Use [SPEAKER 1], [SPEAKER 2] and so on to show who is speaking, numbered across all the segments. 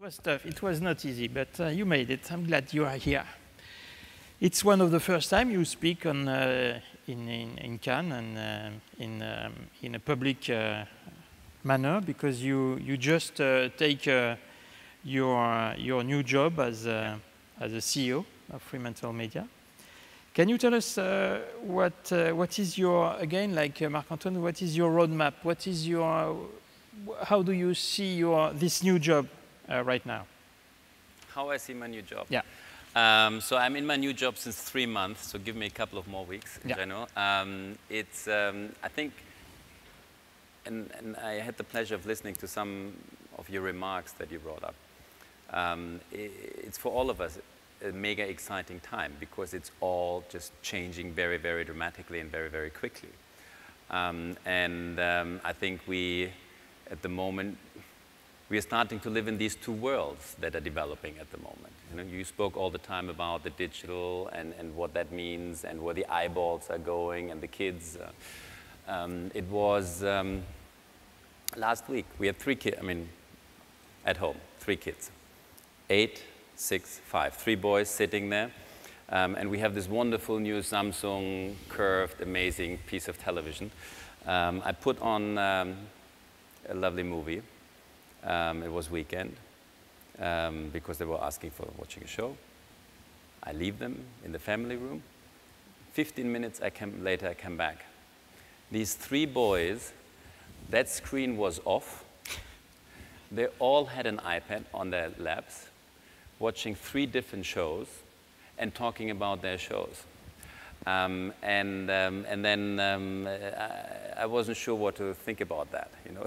[SPEAKER 1] was tough. It was not easy, but you made it. I'm glad you are here. It's one of the first time you speak on, in Cannes and in a public manner, because you just take your new job as a CEO of FremantleMedia. Can you tell us what is your, again, like Marc-Antoine, what is your roadmap? What is your, how do you see this new job right now?
[SPEAKER 2] How I see my new job?
[SPEAKER 1] Yeah.
[SPEAKER 2] So I'm in my new job since 3 months, so give me a couple of more weeks in general. It's, I think, and I had the pleasure of listening to some of your remarks that you brought up. It's for all of us a mega exciting time, because it's all just changing very, very dramatically and very, very quickly. I think we, at the moment, we are starting to live in these two worlds that are developing at the moment. You know, you spoke all the time about the digital and what that means and where the eyeballs are going and the kids. It was last week, we had 3 kids, I mean, at home, 3 kids. 8, 6, 5, 3 boys sitting there. And we have this wonderful new Samsung curved, amazing piece of television. I put on a lovely movie. It was weekend, because they were asking for watching a show. I leave them in the family room. 15 minutes later, I come back. These 3 boys, that screen was off. They all had an iPad on their laps, watching 3 different shows and talking about their shows. And then I wasn't sure what to think about that. You know,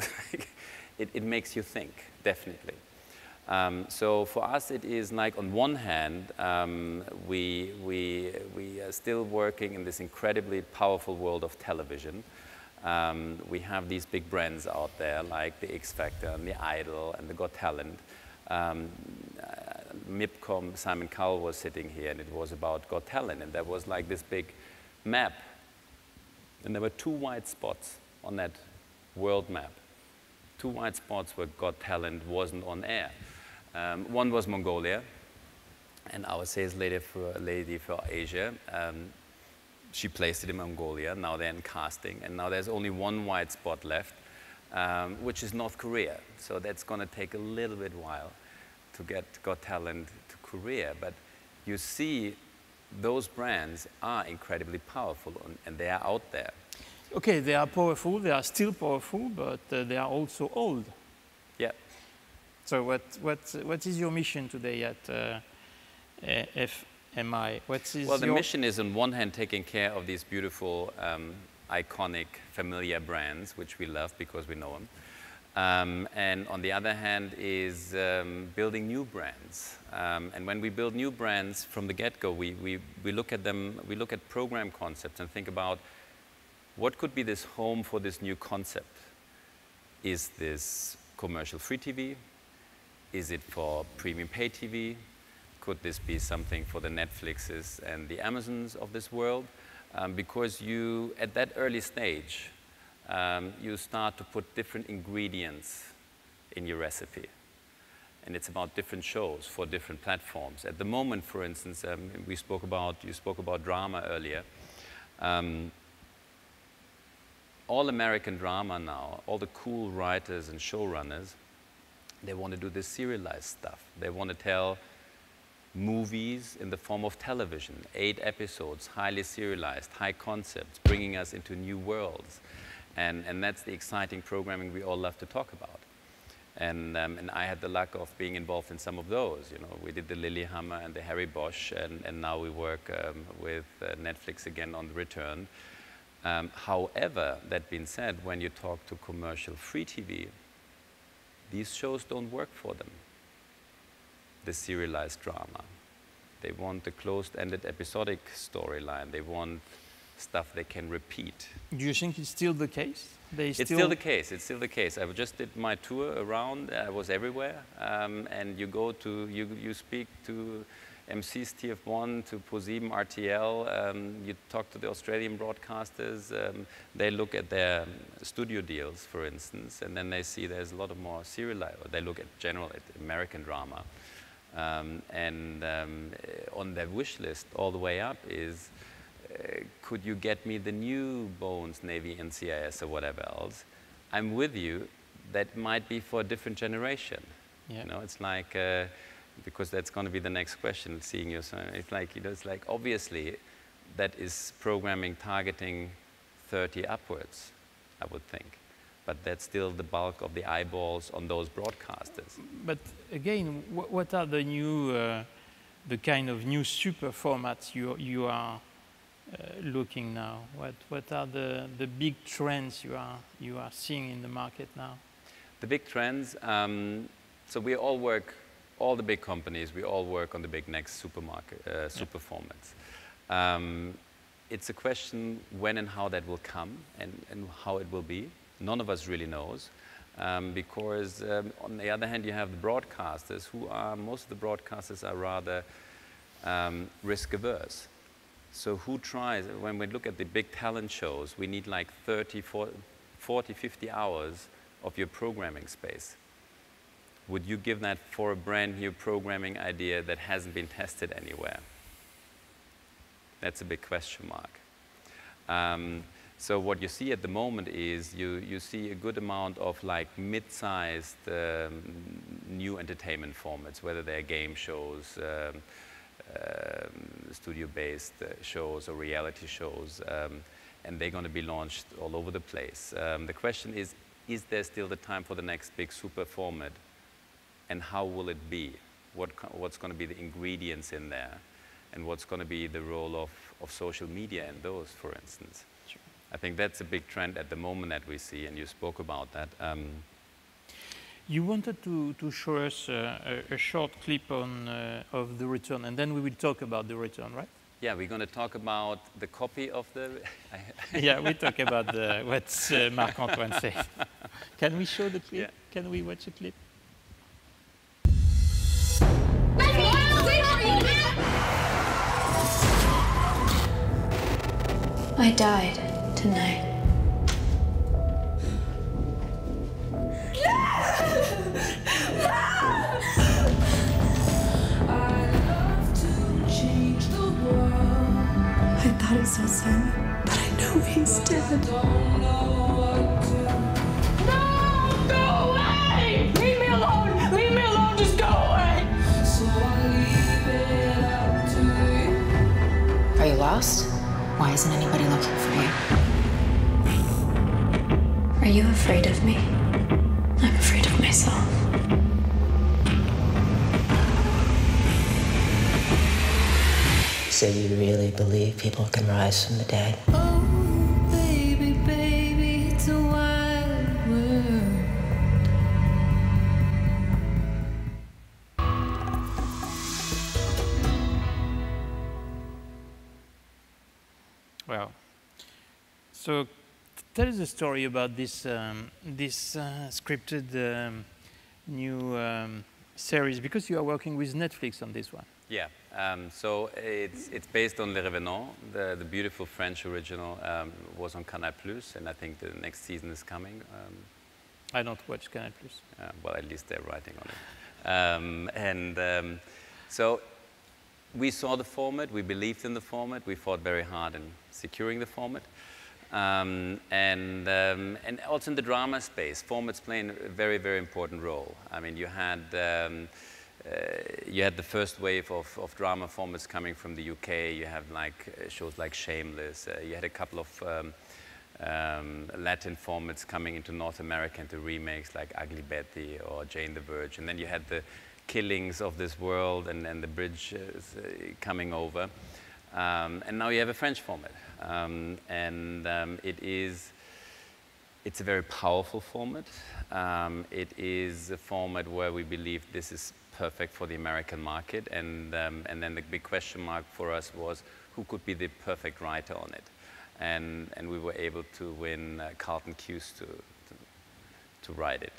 [SPEAKER 2] it makes you think, definitely. So for us, it is like, on one hand, we are still working in this incredibly powerful world of television. We have these big brands out there, like the X Factor and the Idol and the Got Talent. MIPCOM, Simon Cowell was sitting here, and it was about Got Talent, and there was like this big map, and there were 2 white spots on that world map. 2 white spots where Got Talent wasn't on air. One was Mongolia, and our sales lady for Asia, she placed it in Mongolia. Now they're in casting, and now there's only 1 white spot left, which is North Korea. So that's going to take a little bit while to get Got Talent to Korea. But you see, those brands are incredibly powerful, and they are out there.
[SPEAKER 1] Okay, they are powerful, they are still powerful, but they are also old.
[SPEAKER 2] Yeah.
[SPEAKER 1] So what is your mission today at FMI?
[SPEAKER 2] Well, the mission is, on one hand, taking care of these beautiful, iconic, familiar brands, which we love because we know them. And on the other hand is building new brands. And when we build new brands from the get-go, we look at them, we look at program concepts and think about, what could be this home for this new concept? Is this commercial free TV? Is it for premium pay TV? Could this be something for the Netflixes and the Amazons of this world? Because you, at that early stage, you start to put different ingredients in your recipe. And it's about different shows for different platforms. At the moment, for instance, you spoke about drama earlier. All American drama now, all the cool writers and showrunners, they want to do this serialized stuff. They want to tell movies in the form of television, 8 episodes, highly serialized, high concepts, bringing us into new worlds. And that's the exciting programming we all love to talk about. And I had the luck of being involved in some of those. You know, we did the Lilyhammer and the Harry Bosch, and now we work with Netflix again on The Return. However, that being said, when you talk to commercial free TV, these shows don't work for them. The serialized drama. They want the closed-ended episodic storyline. They want stuff they can repeat.
[SPEAKER 1] Do you think it's still the case?
[SPEAKER 2] It's still the case. It's still the case. I just did my tour around. I was everywhere, and you go to, you speak to M6 TF1 to ProSieben RTL. You talk to the Australian broadcasters, they look at their studio deals, for instance, and then they see there's a lot of more serial, or they look at general at American drama. On their wish list all the way up is, could you get me the new Bones, Navy, NCIS, or whatever else? I'm with you. That might be for a different generation. Yeah. You know, it's like, because that's going to be the next question, seeing your son. It's like, you know, it's like, obviously, that is programming targeting 30 upwards, I would think. But that's still the bulk of the eyeballs on those broadcasters.
[SPEAKER 1] But again, what are the new, the kind of new super formats you are looking now? What are the big trends you are seeing in the market now?
[SPEAKER 2] The big trends, so we all work, all the big companies, we all work on the big next supermarket, super formats. It's a question when and how that will come and how it will be. None of us really knows, because on the other hand, you have the broadcasters who are, most of the broadcasters are rather risk averse. So who tries, when we look at the big talent shows, we need like 30, 40, 50 hours of your programming space. Would you give that for a brand new programming idea that hasn't been tested anywhere? That's a big question mark. So what you see at the moment is you see a good amount of like mid-sized new entertainment formats, whether they're game shows, studio-based shows or reality shows, and they're going to be launched all over the place. The question is there still the time for the next big super format, and how will it be? What's going to be the ingredients in there, and what's going to be the role of social media in those, for instance? Sure. I think that's a big trend at the moment that we see, and you spoke about that.
[SPEAKER 1] You wanted to show us a short clip of the return, and then we will talk about the return, right?
[SPEAKER 2] Yeah, we're going to talk about the copy of the...
[SPEAKER 1] Yeah, we talk about what Marc-Antoine said. Can we show the clip? Yeah. Can we watch a clip?
[SPEAKER 3] I died tonight. I thought he saw Simon, but I know he's dead. No! Go away! Leave me alone! Leave me alone! Just go away! So I leave it up to you. Are you lost? Why isn't anybody looking for you? Are you afraid of me? I'm afraid of myself.
[SPEAKER 4] So you really believe people can rise from the dead?
[SPEAKER 3] Oh, baby, baby, it's a wild world.
[SPEAKER 1] Well, so tell us a story about this scripted new series, because you are working with Netflix on this one.
[SPEAKER 2] Yeah, so it's based on Les Revenants, the beautiful French original was on Canal+, and I think the next season is coming.
[SPEAKER 1] I don't watch Canal+.
[SPEAKER 2] Well, at least they're writing on it. So we saw the format, we believed in the format, we fought very hard in securing the format. And also in the drama space, formats play a very, very important role. I mean, you had the first wave of drama formats coming from the UK. You have like shows like Shameless. You had a couple of Latin formats coming into North America, into remakes like Ugly Betty or Jane the Virgin. And then you had the Killings of this world and the Bridge coming over. And now you have a French format. It's a very powerful format. It is a format where we believe this is perfect for the American market, and then the big question mark for us was who could be the perfect writer on it, and we were able to win Carlton Cuse to write it,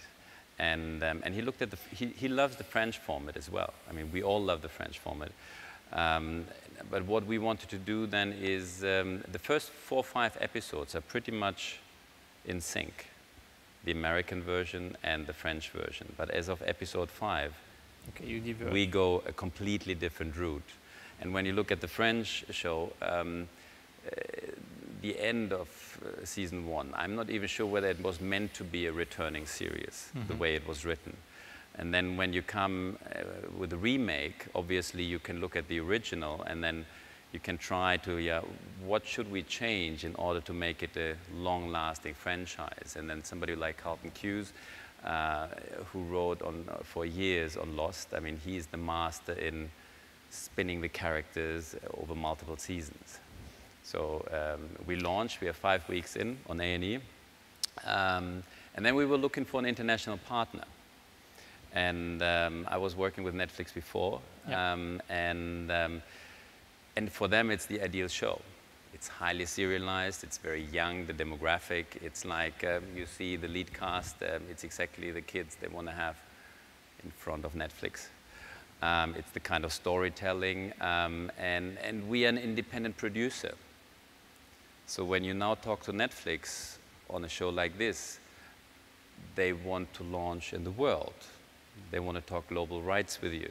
[SPEAKER 2] and he looked at he loves the French format as well. I mean, we all love the French format, But what we wanted to do then is the first 4 or 5 episodes are pretty much in sync, the American version and the French version. But as of episode 5, we go a completely different route. And when you look at the French show, the end of season 1, I'm not even sure whether it was meant to be a returning series, the way it was written. And then when you come with a remake, obviously you can look at the original and then you can try to, what should we change in order to make it a long-lasting franchise? And then somebody like Carlton Cuse, who wrote for years on Lost, I mean, he's the master in spinning the characters over multiple seasons. So we launched, we are 5 weeks in on A&E. And then we were looking for an international partner. And I was working with Netflix before, and for them it's the ideal show. It's highly serialized, it's very young, the demographic, it's like you see the lead cast, it's exactly the kids they want to have in front of Netflix. It's the kind of storytelling, and we are an independent producer. So when you now talk to Netflix on a show like this, they want to launch in the world. They want to talk global rights with you.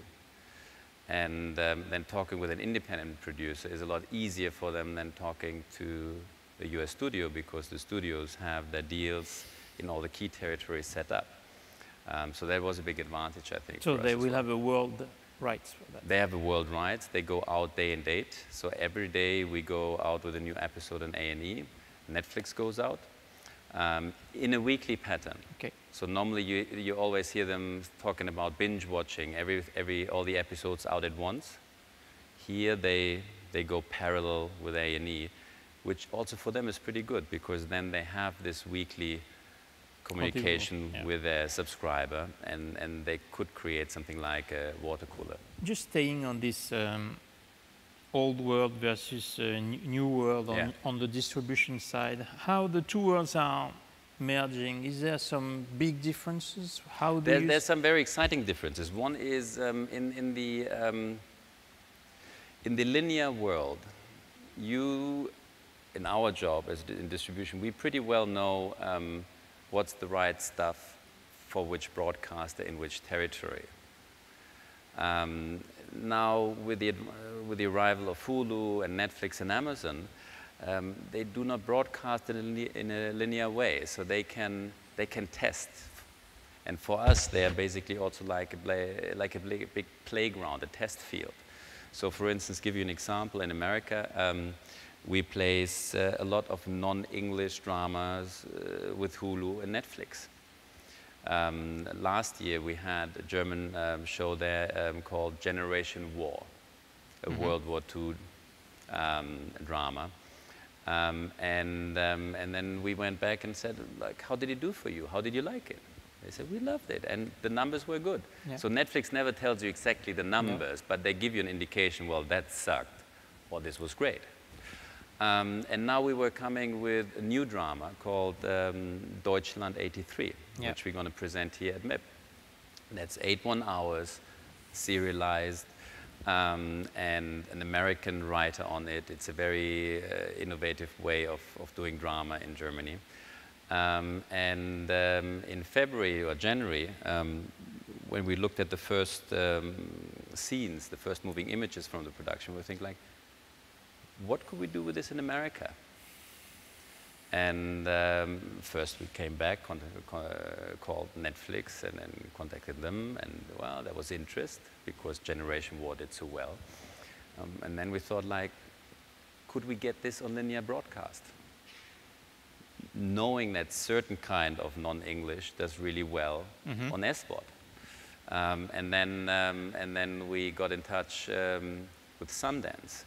[SPEAKER 2] And then talking with an independent producer is a lot easier for them than talking to the US studio, because the studios have their deals in all the key territories set up. So that was a big advantage, I think.
[SPEAKER 1] So they will have a world rights for that.
[SPEAKER 2] They have a world rights. They go out day and date. So every day we go out with a new episode on A&E. Netflix goes out in a weekly pattern.
[SPEAKER 1] Okay.
[SPEAKER 2] So normally you always hear them talking about binge watching, all the episodes out at once. Here they go parallel with A&E, which also for them is pretty good, because then they have this weekly communication with their subscriber, and they could create something like a water cooler.
[SPEAKER 1] Just staying on this old world versus new world on the distribution side, how the two worlds are merging, is there some big differences? How do
[SPEAKER 2] there's some very exciting differences. One is in the linear world, in our job in distribution, we pretty well know what's the right stuff for which broadcaster in which territory. Now with the arrival of Hulu and Netflix and Amazon, they do not broadcast in a linear way, so they can test. And for us, they are basically also like a big playground, a test field. So for instance, give you an example, in America, we place a lot of non-English dramas with Hulu and Netflix. Last year we had a German show there called Generation War, a World War II drama. And then we went back and said, like, how did it do for you? How did you like it? They said, we loved it, and the numbers were good. Yeah. So Netflix never tells you exactly the numbers, but they give you an indication, well, that sucked, or this was great. And now we were coming with a new drama called Deutschland 83, which we're going to present here at MIP. That's 81 hours, serialized, and an American writer on it. It's a very innovative way of doing drama in Germany. In February or January, when we looked at the first scenes, the first moving images from the production, we think like, what could we do with this in America? And first we came back, called Netflix and then contacted them, and well, there was interest because Generation War did so well. And then we thought, like, could we get this on linear broadcast? Knowing that certain kind of non-English does really well on SVOD. And then we got in touch with Sundance,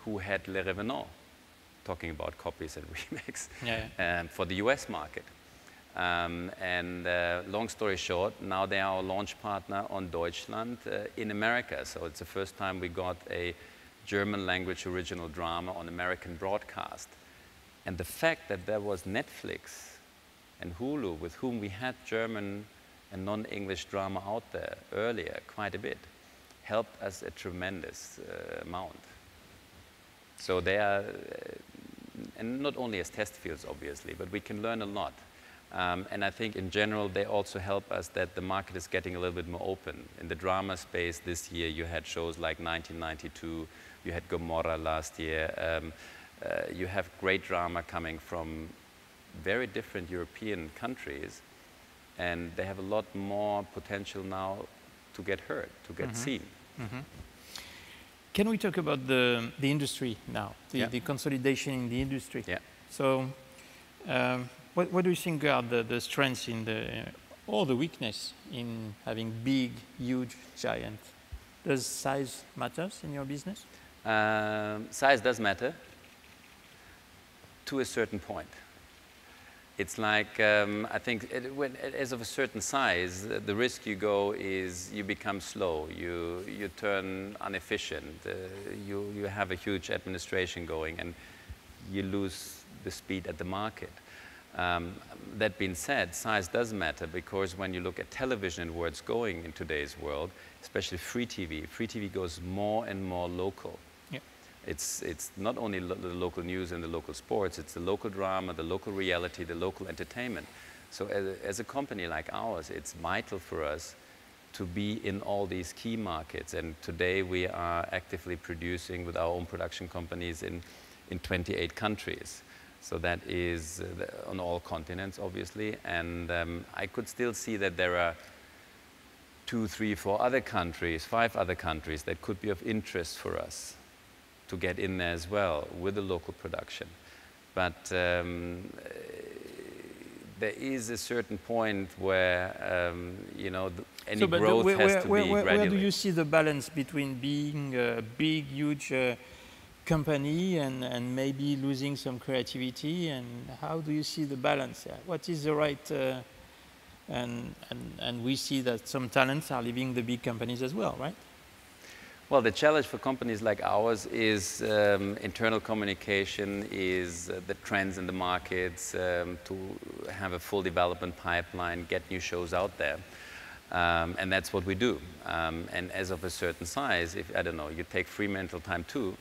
[SPEAKER 2] who had Les Revenants, talking about copies and remakes for the US market. Long story short, now they are our launch partner on Deutschland in America. So it's the first time we got a German language original drama on American broadcast. And the fact that there was Netflix and Hulu, with whom we had German and non-English drama out there earlier, quite a bit, helped us a tremendous amount. So they are, and not only as test fields, obviously, but we can learn a lot. And I think in general, they also help us that the market is getting a little bit more open. In the drama space this year, you had shows like 1992, you had Gomorrah last year. You have great drama coming from very different European countries, and they have a lot more potential now to get heard, to get seen.
[SPEAKER 1] Can we talk about the industry now, the consolidation in the industry?
[SPEAKER 2] Yeah.
[SPEAKER 1] So what do you think are the strengths in or the weakness in having big, huge giants? Does size matter in your business?
[SPEAKER 2] Size does matter to a certain point. It's like, I think, as of a certain size, the risk you go is you become slow, you turn inefficient, you have a huge administration going, and you lose the speed at the market. That being said, size does matter, because when you look at television and where it's going in today's world, especially free TV goes more and more local. It's not only the local news and the local sports, it's the local drama, the local reality, the local entertainment. So as a company like ours, it's vital for us to be in all these key markets. And today we are actively producing with our own production companies in 28 countries. So that is on all continents, obviously. And I could still see that there are 2, 3, 4 other countries, 5 other countries that could be of interest for us to get in there as well with the local production. But there is a certain point where, you know, any growth has to be gradually.
[SPEAKER 1] Where do you see the balance between being a big, huge company and maybe losing some creativity? And how do you see the balance? What is the right... and we see that some talents are leaving the big companies as well, right?
[SPEAKER 2] Well, the challenge for companies like ours is internal communication, is the trends in the markets, to have a full development pipeline, get new shows out there. And that's what we do. And as of a certain size, if, I don't know, you take Fremantle times two,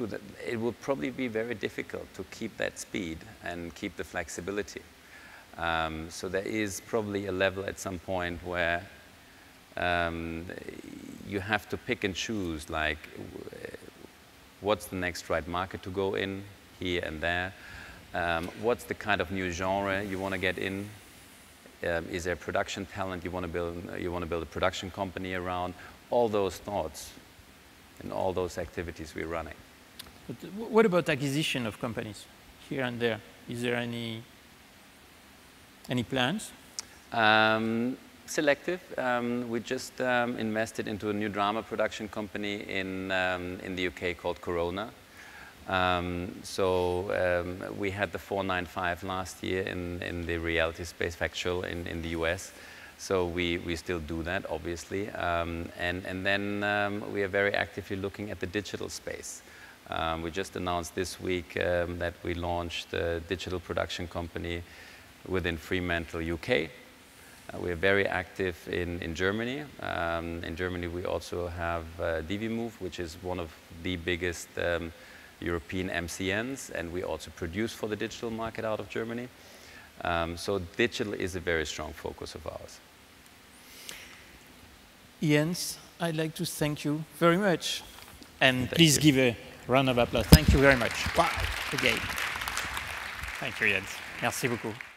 [SPEAKER 2] that it will probably be very difficult to keep that speed and keep the flexibility. So there is probably a level at some point where you have to pick and choose, like, what's the next right market to go in, here and there? What's the kind of new genre you want to get in? Is there production talent you want to build a production company around? All those thoughts and all those activities we're running.
[SPEAKER 1] But what about acquisition of companies here and there? Is there any plans?
[SPEAKER 2] Selective. We just invested into a new drama production company in the UK called Corona. We had the 495 last year in the reality space, factual, in the US. So we still do that, obviously. And then we are very actively looking at the digital space. We just announced this week that we launched a digital production company within Fremantle UK. We are very active in Germany. In Germany, we also have DVMove, which is one of the biggest European MCNs, and we also produce for the digital market out of Germany. So digital is a very strong focus of ours.
[SPEAKER 1] Jens, I'd like to thank you very much. And please give a round of applause. Thank you very much. Wow, again. Thank you, Jens. Merci beaucoup.